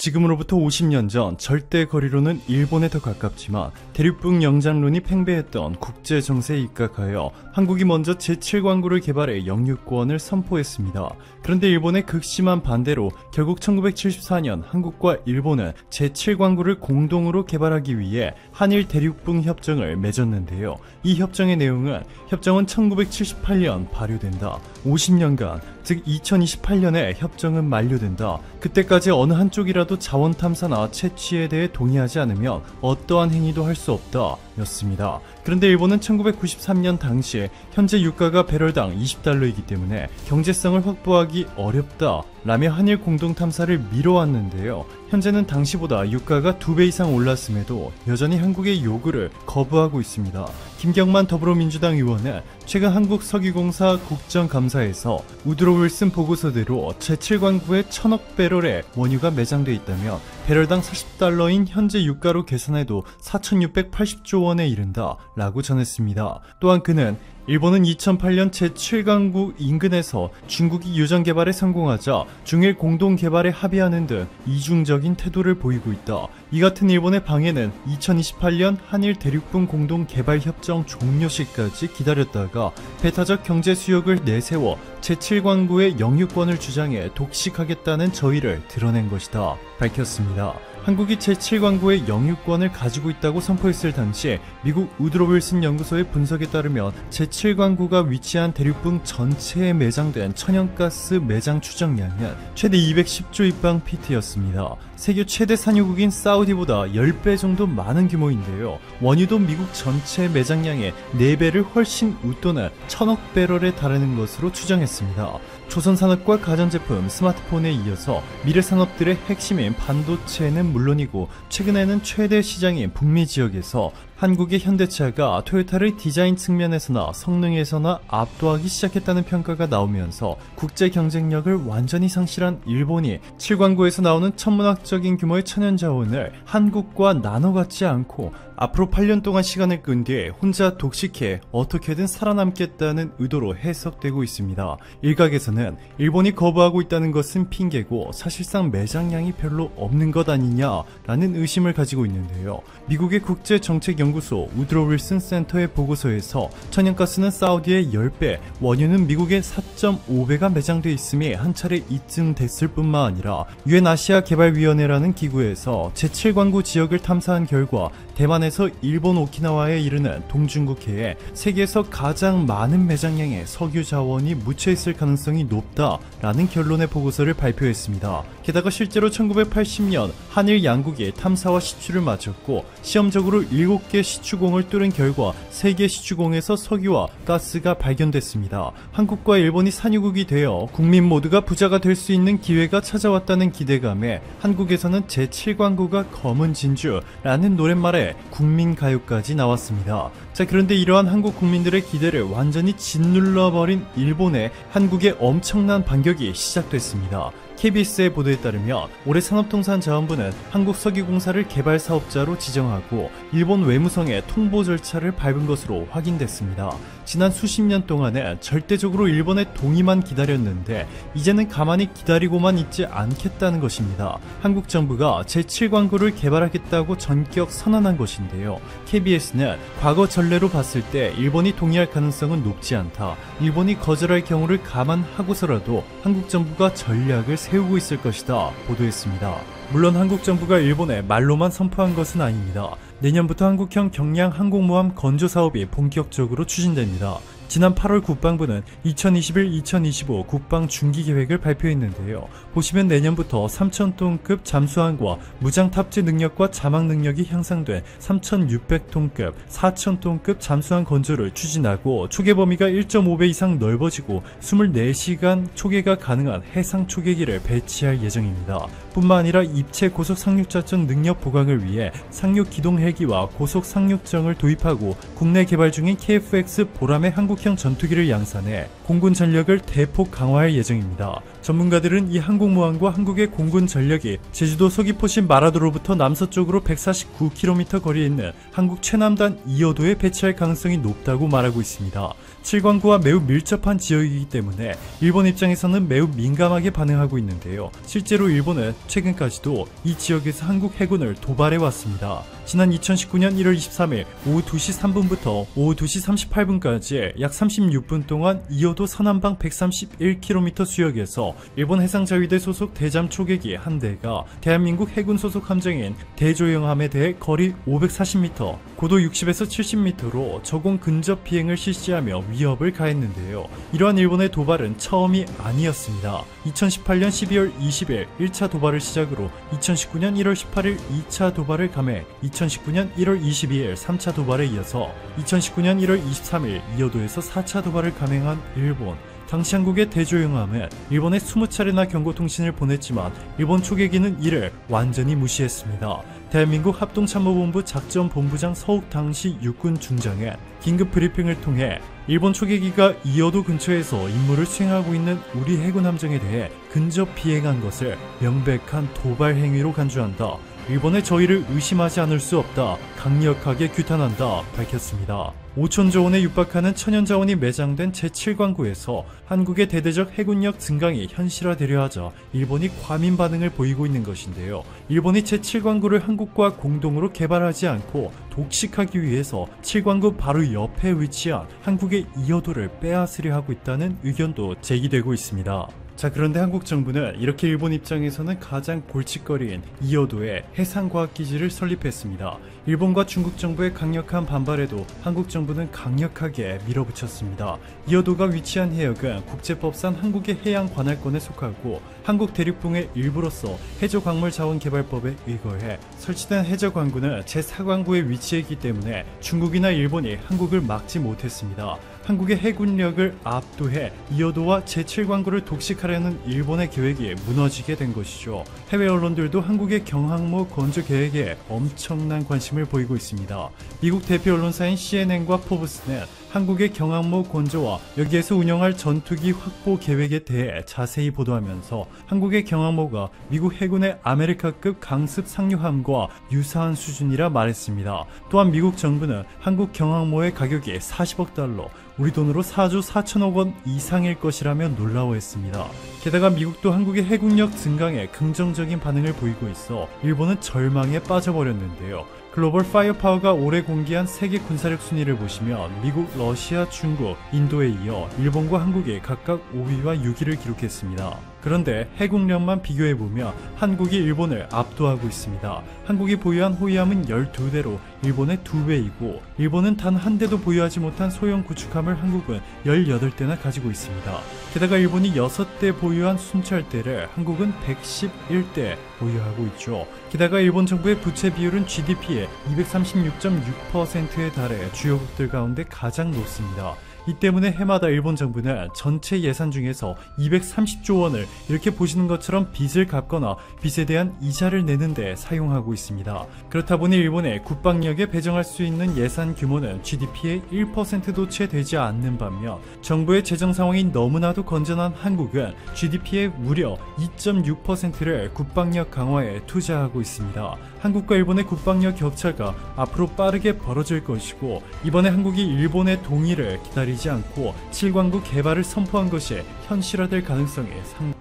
지금으로부터 50년 전 절대 거리로는 일본에 더 가깝지만 대륙붕 영장론이 팽배했던 국제정세에 입각하여 한국이 먼저 제7광구를 개발해 영유권을 선포했습니다. 그런데 일본의 극심한 반대로 결국 1974년 한국과 일본은 제7광구를 공동으로 개발하기 위해 한일 대륙붕 협정을 맺었는데요. 이 협정의 내용은 협정은 1978년 발효된다. 50년간, 즉 2028년에 협정은 만료된다. 그때까지 어느 한쪽이라도 자원 탐사나 채취에 대해 동의하지 않으면 어떠한 행위도 할 수 없다 였습니다. 그런데 일본은 1993년 당시에 현재 유가가 배럴당 20달러이기 때문에 경제성을 확보하기 어렵다 라며 한일 공동 탐사를 미뤄왔는데요. 현재는 당시보다 유가가 2배 이상 올랐음에도 여전히 한국의 요구를 거부하고 있습니다. 김경만 더불어민주당 의원은 최근 한국석유공사 국정감사에서 우드로 윌슨 보고서대로 제7광구에 1000억 배럴의 원유가 매장돼 있다면 배럴당 40달러인 현재 유가로 계산해도 4680조 원에 이른다 라고 전했습니다. 또한 그는 일본은 2008년 제7강국 인근에서 중국이 유전 개발에 성공하자 중일 공동 개발에 합의하는 등 이중적인 태도를 보이고 있다. 이 같은 일본의 방해는 2028년 한일 대륙붕 공동 개발 협정 종료 시까지 기다렸다가 배타적 경제 수역을 내세워 제7광구의 영유권을 주장해 독식하겠다는 저의를 드러낸 것이다 밝혔습니다. 한국이 제7광구의 영유권을 가지고 있다고 선포했을 당시 미국 우드로 윌슨 연구소의 분석에 따르면 제7광구가 위치한 대륙붕 전체에 매장된 천연가스 매장 추정량은 최대 210조 입방피트였습니다. 세계 최대 산유국인 사우디보다 10배 정도 많은 규모인데요. 원유도 미국 전체 매장량의 4배를 훨씬 웃도는 1000억 배럴에 달하는 것으로 추정했습니다. 조선산업과 가전제품, 스마트폰에 이어서 미래 산업들의 핵심인 반도체는 물론이고 최근에는 최대 시장인 북미 지역에서 한국의 현대차가 토요타를 디자인 측면에서나 성능에서나 압도하기 시작했다는 평가가 나오면서 국제 경쟁력을 완전히 상실한 일본이 7광구에서 나오는 천문학적인 규모의 천연자원을 한국과 나눠 갖지 않고 앞으로 8년 동안 시간을 끈 뒤에 혼자 독식해 어떻게든 살아남겠다는 의도로 해석되고 있습니다. 일각에서는 일본이 거부하고 있다는 것은 핑계고 사실상 매장량이 별로 없는 것 아니냐라는 의심을 가지고 있는데요. 미국의 국제정책연구소 우드로 윌슨 센터의 보고서에서 천연가스는 사우디의 10배, 원유는 미국의 4.5배가 매장돼 있음이 한 차례 입증됐을 뿐만 아니라 유엔 아시아 개발위원회라는 기구에서 제7광구 지역을 탐사한 결과 대만에서 일본 오키나와에 이르는 동중국해에 세계에서 가장 많은 매장량의 석유 자원이 묻혀있을 가능성이 높다라는 결론의 보고서를 발표했습니다. 게다가 실제로 1980년 한일 양국이 탐사와 시추를 마쳤고 시험적으로 7개 시추공을 뚫은 결과 3개 시추공에서 석유와 가스가 발견됐습니다. 한국과 일본이 산유국이 되어 국민 모두가 부자가 될 수 있는 기회가 찾아왔다는 기대감에 한국에서는 제7광구가 검은 진주라는 노랫말에 국민가요까지 나왔습니다. 자, 그런데 이러한 한국 국민들의 기대를 완전히 짓눌러버린 일본의 한국의 엄청난 반격이 시작됐습니다. KBS의 보도에 따르면 올해 산업통상자원부는 한국석유공사를 개발사업자로 지정하고 일본 외무성의 통보 절차를 밟은 것으로 확인됐습니다. 지난 수십 년 동안은 절대적으로 일본의 동의만 기다렸는데 이제는 가만히 기다리고만 있지 않겠다는 것입니다. 한국 정부가 제7광구를 개발하겠다고 전격 선언한 것인데요. KBS는 과거 전례로 봤을 때 일본이 동의할 가능성은 높지 않다. 일본이 거절할 경우를 감안하고서라도 한국 정부가 전략을 세우고 있을 것이다 보도했습니다. 물론 한국 정부가 일본에 말로만 선포한 것은 아닙니다. 내년부터 한국형 경량 항공모함 건조 사업이 본격적으로 추진됩니다. 지난 8월 국방부는 2021-2025 국방 중기 계획을 발표했는데요. 보시면 내년부터 3000톤급 잠수함과 무장 탑재 능력과 자막 능력이 향상된 3600톤급, 4000톤급 잠수함 건조를 추진하고 초계 범위가 1.5배 이상 넓어지고 24시간 초계가 가능한 해상 초계기를 배치할 예정입니다. 뿐만 아니라 입체 고속 상륙작전 능력 보강을 위해 상륙 기동 헬기와 고속 상륙정을 도입하고 국내 개발 중인 KF-X 보람의 한국형 전투기를 양산해 공군 전력을 대폭 강화할 예정입니다. 전문가들은 이 항공모함과 한국의 공군 전력이 제주도 서귀포시 마라도로부터 남서쪽으로 149km 거리에 있는 한국 최남단 2호도에 배치할 가능성이 높다고 말하고 있습니다. 칠광구와 매우 밀접한 지역이기 때문에 일본 입장에서는 매우 민감하게 반응하고 있는데요. 실제로 일본은 최근까지도 이 지역에서 한국 해군을 도발해 왔습니다. 지난 2019년 1월 23일 오후 2시 3분부터 오후 2시 38분까지 약 36분 동안 이오도 서남방 131km 수역에서 일본 해상자위대 소속 대잠 초계기 한 대가 대한민국 해군 소속 함정인 대조영함에 대해 거리 540m, 고도 60에서 70m로 저공 근접 비행을 실시하며 위협을 가했는데요. 이러한 일본의 도발은 처음이 아니었습니다. 2018년 12월 20일 1차 도발을 시작으로 2019년 1월 18일 2차 도발을 감해 2019년 1월 22일 3차 도발에 이어서 2019년 1월 23일 이오도에서 4차 도발을 감행한 일본. 당시 한국의 대조영함은 일본에 20차례나 경고통신을 보냈지만 일본 초계기는 이를 완전히 무시했습니다. 대한민국 합동참모본부 작전본부장 서욱 당시 육군 중장은 긴급 브리핑을 통해 일본 초계기가 이오도 근처에서 임무를 수행하고 있는 우리 해군 함정에 대해 근접 비행한 것을 명백한 도발 행위로 간주한다. 일본의 저희를 의심하지 않을 수 없다. 강력하게 규탄한다. 밝혔습니다. 5천조 원에 육박하는 천연자원이 매장된 제7광구에서 한국의 대대적 해군력 증강이 현실화되려 하자 일본이 과민 반응을 보이고 있는 것인데요. 일본이 제7광구를 한국과 공동으로 개발하지 않고 독식하기 위해서 7광구 바로 옆에 위치한 한국의 이오도를 빼앗으려 하고 있다는 의견도 제기되고 있습니다. 자, 그런데 한국 정부는 이렇게 일본 입장에서는 가장 골칫거리인 이오도에 해상과학기지를 설립했습니다. 일본과 중국 정부의 강력한 반발에도 한국 정부는 강력하게 밀어붙였습니다. 이오도가 위치한 해역은 국제법상 한국의 해양 관할권에 속하고 한국 대륙붕의 일부로서 해저광물자원개발법에 의거해 설치된 해저광구는 제4광구에 위치했기 때문에 중국이나 일본이 한국을 막지 못했습니다. 한국의 해군력을 압도해 이오도와 제7광구를 독식하려는 일본의 계획이 무너지게 된 것이죠. 해외 언론들도 한국의 경항모 건조 계획에 엄청난 관심을 보이고 있습니다. 미국 대표 언론사인 CNN과 포브스는 한국의 경항모 건조와 여기에서 운영할 전투기 확보 계획에 대해 자세히 보도하면서 한국의 경항모가 미국 해군의 아메리카급 강습 상륙함과 유사한 수준이라 말했습니다. 또한 미국 정부는 한국 경항모의 가격이 40억 달러, 우리 돈으로 4조 4천억 원 이상일 것이라며 놀라워했습니다. 게다가 미국도 한국의 해군력 증강에 긍정적인 반응을 보이고 있어 일본은 절망에 빠져버렸는데요. 글로벌 파이어파워가 올해 공개한 세계 군사력 순위를 보시면 미국, 러시아, 중국, 인도에 이어 일본과 한국이 각각 5위와 6위를 기록했습니다. 그런데 해군력만 비교해보면 한국이 일본을 압도하고 있습니다. 한국이 보유한 호위함은 12대로 일본의 2배이고 일본은 단 한 대도 보유하지 못한 소형 구축함을 한국은 18대나 가지고 있습니다. 게다가 일본이 6대 보유한 순찰대를 한국은 111대 보유하고 있죠. 게다가 일본 정부의 부채 비율은 GDP의 236.6%에 달해 주요국들 가운데 가장 높습니다. 이 때문에 해마다 일본 정부는 전체 예산 중에서 230조 원을 이렇게 보시는 것처럼 빚을 갚거나 빚에 대한 이자를 내는 데 사용하고 있습니다. 그렇다 보니 일본의 국방력에 배정할 수 있는 예산 규모는 GDP의 1%도 채 되지 않는 반면 정부의 재정 상황이 너무나도 건전한 한국은 GDP의 무려 2.6%를 국방력 강화에 투자하고 있습니다. 한국과 일본의 국방력 격차가 앞으로 빠르게 벌어질 것이고 이번에 한국이 일본의 동의를 기다리지 않고 7광구 개발을 선포한 것이 현실화될 가능성이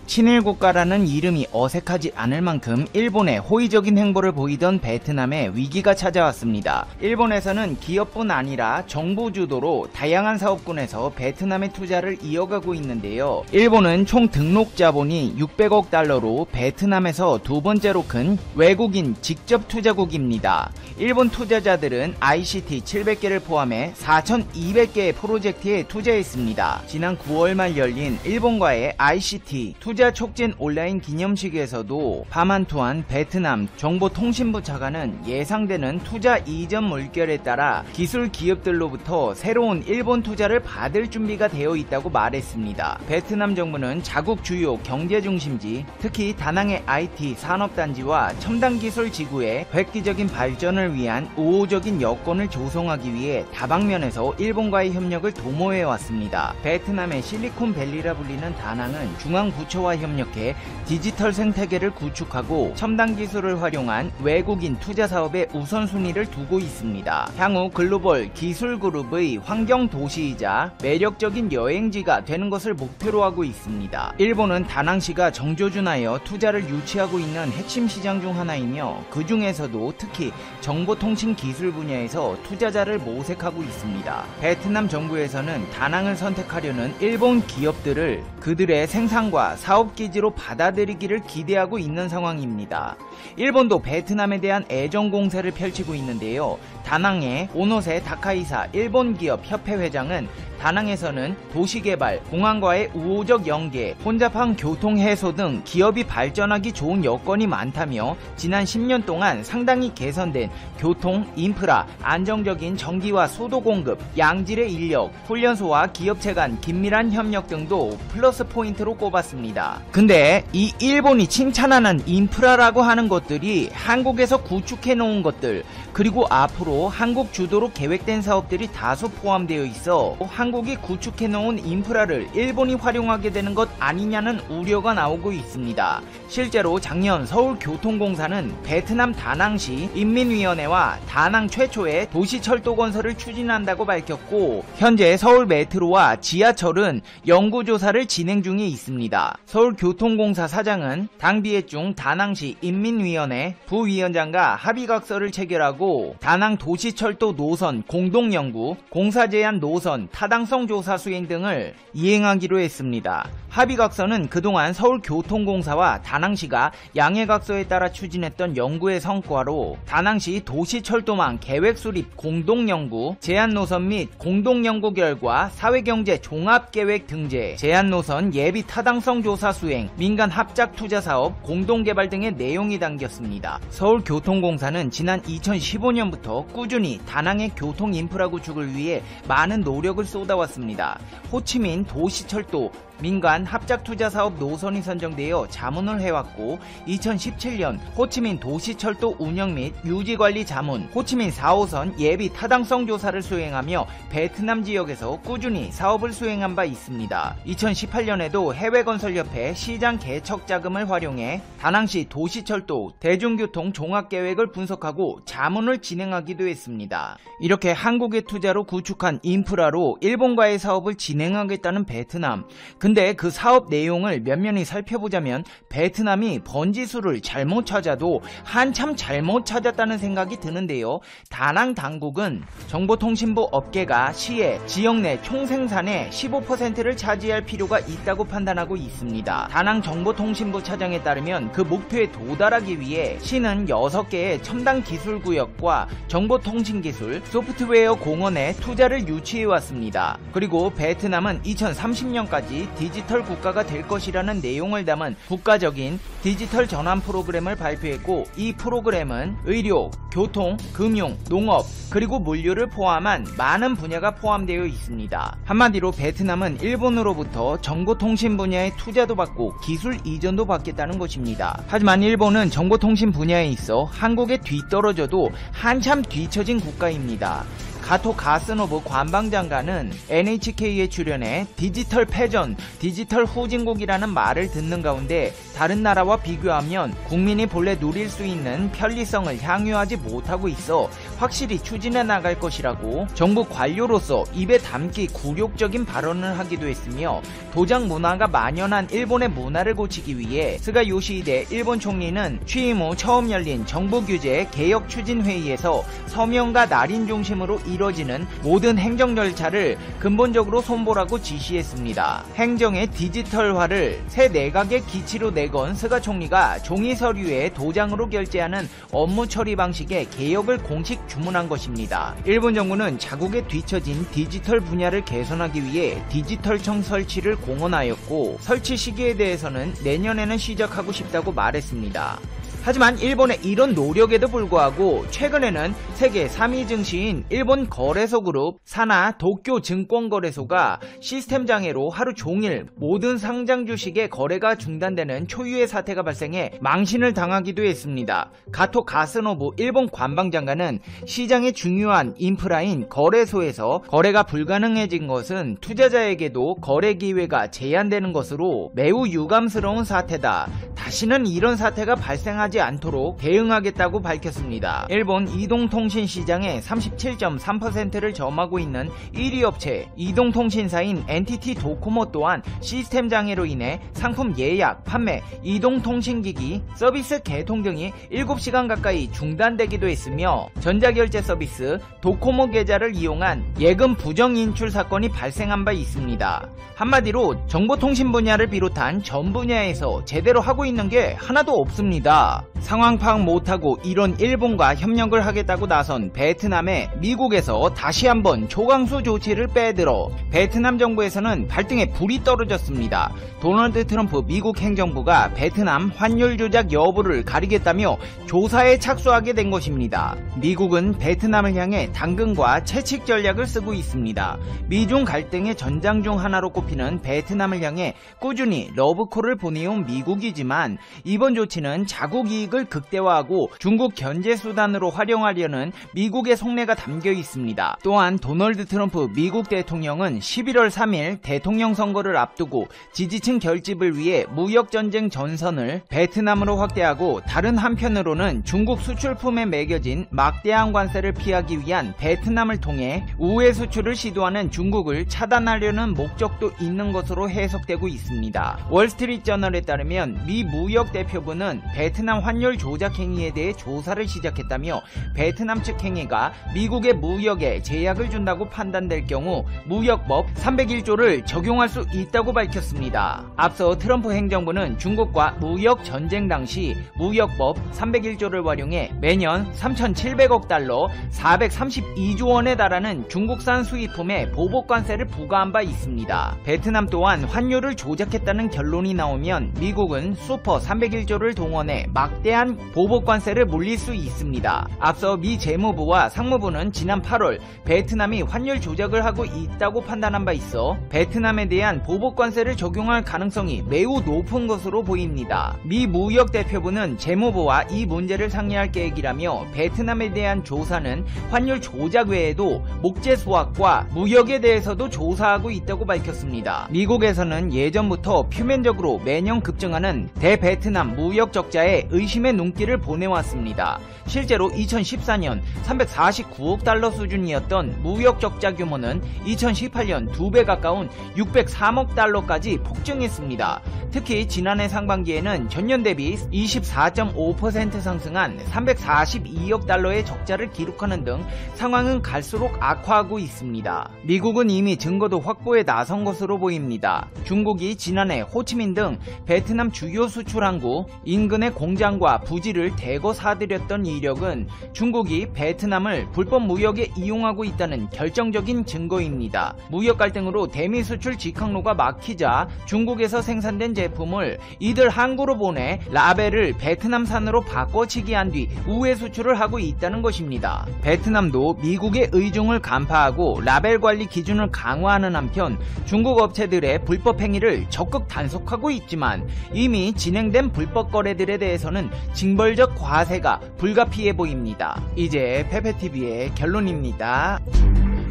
친일 국가라는 이름이 어색하지 않을 만큼 일본의 호의적인 행보를 보이던 베트남에 위기가 찾아왔습니다. 일본에서는 기업뿐 아니라 정부 주도로 다양한 사업군에서 베트남의 투자를 이어가고 있는데요. 일본은 총 등록 자본이 600억 달러로 베트남에서 두 번째로 큰 외국인 직접 투자국입니다. 일본 투자자들은 ICT 700개를 포함해 4,200개의 프로젝트에 투자했습니다. 지난 9월 말 열린 일본과의 ICT 투자 촉진 온라인 기념식에서도 파만투안 베트남 정보통신부 차관은 예상되는 투자 이전 물결에 따라 기술 기업들로부터 새로운 일본 투자를 받을 준비가 되어 있다고 말했습니다. 베트남 정부는 자국 주요 경제 중심지, 특히 다낭의 IT 산업단지와 첨단 기술 지구의 획기적인 발전을 위한 우호적인 여건을 조성하기 위해 다방면에서 일본과의 협력을 도모해 왔습니다. 베트남의 실리콘밸리라 불리는 다낭은 중앙부처와 협력해 디지털 생태계를 구축하고 첨단 기술을 활용한 외국인 투자 사업에 우선순위를 두고 있습니다. 향후 글로벌 기술 그룹의 환경 도시이자 매력적인 여행지가 되는 것을 목표로 하고 있습니다. 일본은 다낭시가 정조준하여 투자를 유치하고 있는 핵심 시장 중 하나이며 그 중에서도 특히 정보통신 기술 분야에서 투자자를 모색하고 있습니다. 베트남 정부에서는 다낭을 선택하려는 일본 기업들을 그들의 생산과 사업기지로 받아들이기를 기대하고 있는 상황입니다. 일본도 베트남에 대한 애정 공세를 펼치고 있는데요. 다낭의 오노세 다카이사 일본기업협회 회장은 다낭에서는 도시개발, 공항과의 우호적 연계, 혼잡한 교통 해소 등 기업이 발전하기 좋은 여건이 많다며 지난 10년 동안 상당히 개선된 교통, 인프라, 안정적인 전기와 수도 공급, 양질의 인력, 훈련소와 기업체 간 긴밀한 협력 등도 플러스 포인트로 꼽았습니다. 근데 이 일본이 칭찬하는 인프라라고 하는 것들이 한국에서 구축해 놓은 것들, 그리고 앞으로 한국 주도로 계획된 사업들이 다수 포함되어 있어 한국이 구축해 놓은 인프라를 일본이 활용하게 되는 것 아니냐는 우려가 나오고 있습니다. 실제로 작년 서울교통공사는 베트남 다낭시 인민위원회와 다낭 최초의 도시철도 건설을 추진한다고 밝혔고, 현재 서울 메트로와 지하철은 연구조사를 진행 중에 있습니다. 서울교통공사 사장은 당비엣중 다낭시 인민위원회 부위원장과 합의각서를 체결하고 다낭 도시철도 노선 공동연구, 공사 제한 노선 타당성 조사 수행 등을 이행하기로 했습니다. 합의각서는 그동안 서울교통공사와 다낭시가 양해각서에 따라 추진했던 연구의 성과로 다낭시 도시철도망 계획 수립 공동연구, 제한노선 및 공동연구 결과, 사회경제 종합계획 등재, 제한노선 예비 타당성 조사 수행, 민간 합작투자사업 공동개발 등의 내용이 담겼습니다. 서울교통공사는 지난 2015년부터 꾸준히 다낭의 교통인프라 구축을 위해 많은 노력을 쏟아왔습니다. 호치민 도시철도 민간 합작투자사업 노선이 선정되어 자문을 해왔고, 2017년 호치민 도시철도 운영 및 유지관리 자문, 호치민 4호선 예비 타당성 조사를 수행하며 베트남 지역에서 꾸준히 사업을 수행한 바 있습니다. 2018년에도 해외건설협회 시장 개척 자금을 활용해 다낭시 도시철도 대중교통 종합계획을 분석하고 자문을 진행하기도 했습니다. 이렇게 한국의 투자로 구축한 인프라로 일본과의 사업을 진행하겠다는 베트남. 근데 그 사업 내용을 면면히 살펴보자면 베트남이 번지수를 잘못 찾아도 한참 잘못 찾았다는 생각이 드는데요. 다낭 당국은 정보통신부 업계가 시의 지역 내 총생산의 15%를 차지할 필요가 있다고 판단하고 있습니다. 다낭 정보통신부 차장에 따르면 그 목표에 도달하기 위해 시는 6개의 첨단 기술구역과 정보통신기술, 소프트웨어 공원에 투자를 유치해왔습니다. 그리고 베트남은 2030년까지 디지털 국가가 될 것이라는 내용을 담은 국가적인 디지털 전환 프로그램을 발표했고, 이 프로그램은 의료, 교통, 금융, 농업, 그리고 물류를 포함한 많은 분야가 포함되어 있습니다. 한마디로 베트남은 일본으로부터 정보통신 분야의 투자도 받고 기술 이전도 받겠다는 것입니다. 하지만 일본은 정보통신 분야에 있어 한국에 뒤떨어져도 한참 뒤처진 국가입니다. 가토 가스노브 관방장관은 NHK에 출연해 디지털 패전, 디지털 후진국이라는 말을 듣는 가운데 다른 나라와 비교하면 국민이 본래 누릴 수 있는 편리성을 향유하지 못하고 있어 확실히 추진해 나갈 것이라고 정부 관료로서 입에 담기 굴욕적인 발언을 하기도 했으며, 도장 문화가 만연한 일본의 문화를 고치기 위해 스가 요시히데 일본 총리는 취임 후 처음 열린 정부 규제 개혁 추진 회의에서 서명과 날인 중심으로 이뤄지는 모든 행정 절차를 근본적으로 손보라고 지시했습니다. 행정의 디지털화를 새 내각의 기치로 내건 스가 총리가 종이 서류에 도장으로 결제하는 업무 처리 방식의 개혁을 공식 주문한 것입니다. 일본 정부는 자국에 뒤처진 디지털 분야를 개선하기 위해 디지털청 설치를 공언하였고, 설치 시기에 대해서는 내년에는 시작하고 싶다고 말했습니다. 하지만 일본의 이런 노력에도 불구하고 최근에는 세계 3위 증시인 일본 거래소 그룹 사나 도쿄 증권거래소가 시스템 장애로 하루 종일 모든 상장 주식의 거래가 중단되는 초유의 사태가 발생해 망신을 당하기도 했습니다. 가토 가스노부 일본 관방장관은 시장의 중요한 인프라인 거래소에서 거래가 불가능해진 것은 투자자에게도 거래 기회가 제한되는 것으로 매우 유감스러운 사태다. 다시는 이런 사태가 발생하지 않도록 대응하겠다고 밝혔습니다. 일본 이동통신 시장의 37.3%를 점하고 있는 1위 업체 이동통신사인 NTT 도코모 또한 시스템 장애로 인해 상품 예약, 판매, 이동통신기기, 서비스 개통 등이 7시간 가까이 중단되기도 했으며 전자결제 서비스 도코모 계좌를 이용한 예금 부정 인출 사건이 발생한 바 있습니다. 한마디로 정보통신 분야를 비롯한 전 분야에서 제대로 하고 있는 게 하나도 없습니다. 상황 파악 못하고 이런 일본과 협력을 하겠다고 나선 베트남에 미국에서 다시 한번 초강수 조치를 빼들어 베트남 정부에서는 발등에 불이 떨어졌습니다. 도널드 트럼프 미국 행정부가 베트남 환율 조작 여부를 가리겠다며 조사에 착수하게 된 것입니다. 미국은 베트남을 향해 당근과 채찍 전략을 쓰고 있습니다. 미중 갈등의 전장 중 하나로 꼽히는 베트남을 향해 꾸준히 러브콜을 보내온 미국이지만 이번 조치는 자국 이익을 극대화하고 중국 견제 수단으로 활용하려는 미국의 속내가 담겨 있습니다. 또한 도널드 트럼프 미국 대통령은 11월 3일 대통령 선거를 앞두고 지지층 결집을 위해 무역전쟁 전선을 베트남으로 확대하고 다른 한편으로는 중국 수출품에 매겨진 막대한 관세를 피하기 위한 베트남을 통해 우회 수출을 시도하는 중국을 차단하려는 목적도 있는 것으로 해석되고 있습니다. 월스트리트저널에 따르면 미 무역대표부는 베트남 환율 조작 행위에 대해 조사를 시작했다며 베트남 측 행위가 미국의 무역에 제약을 준다고 판단될 경우 무역법 301조를 적용할 수 있다고 밝혔습니다. 앞서 트럼프 행정부는 중국과 무역 전쟁 당시 무역법 301조를 활용해 매년 3,700억 달러 432조 원에 달하는 중국산 수입품에 보복관세를 부과한 바 있습니다. 베트남 또한 환율을 조작했다는 결론이 나오면 미국은 슈퍼 301조를 동원해 막대한 보복관세를 물릴 수 있습니다. 앞서 미 재무부와 상무부는 지난 8월 베트남이 환율 조작을 하고 있다고 판단한 바 있어 베트남에 대한 보복관세를 적용할 가능성이 매우 높은 것으로 보입니다. 미 무역대표부는 재무부와 이 문제를 상의할 계획이라며 베트남에 대한 조사는 환율 조작 외에도 목재 수확과 무역에 대해서도 조사하고 있다고 밝혔습니다. 미국에서는 예전부터 표면적으로 매년 급증하는 대베트남 무역 적자에 의심의 눈길을 보내왔습니다. 실제로 2014년 349억 달러 수준이었던 무역 적자 규모는 2018년 2배 가까운 603억 달러까지 폭증했습니다. 특히 지난해 상반기에는 전년 대비 24.5% 상승한 342억 달러의 적자를 기록하는 등 상황은 갈수록 악화하고 있습니다. 미국은 이미 증거도 확보에 나선 것으로 보입니다. 중국이 지난해 호치민 등 베트남 주요 수출 항구 인근의 공장과 부지를 대거 사들였던 이력은 중국이 베트남을 불법 무역에 이용하고 있다는 결정적인 증거입니다. 무역 갈등으로 대미 수출 직항로가 막히자 중국에서 생산된 제품을 이들 항구로 보내 라벨을 베트남산으로 바꿔치기 한 뒤 우회 수출을 하고 있다는 것입니다. 베트남도 미국의 의중을 간파하고 라벨 관리 기준을 강화하는 한편 중국 업체들의 불법 행위를 적극 단속하고 있지만 이미 진행된 불법 거래들에 대해서는 징벌적 과세가 불가피해 보입니다. 이제 페페TV의 결론입니다.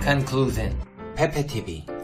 Conclusion. 페페TV